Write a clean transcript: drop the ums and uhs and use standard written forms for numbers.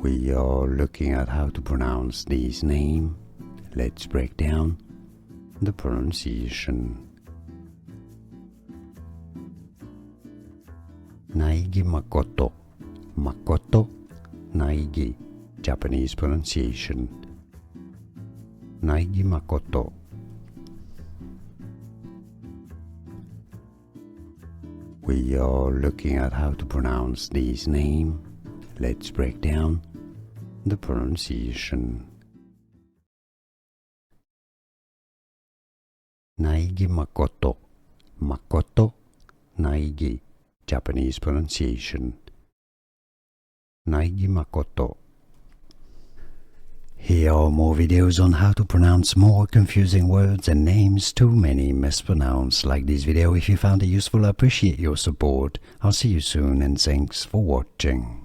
We are looking at how to pronounce this name. Let's break down the pronunciation. Naegi Makoto. Makoto Naegi. Japanese pronunciation. Naegi Makoto. We are looking at how to pronounce this name. Let's break down the pronunciation. Naegi Makoto. Makoto Naegi. Japanese pronunciation. Naegi Makoto. Here are more videos on how to pronounce more confusing words and names too many mispronounced. Like this video if you found it useful. I appreciate your support. I'll see you soon and thanks for watching.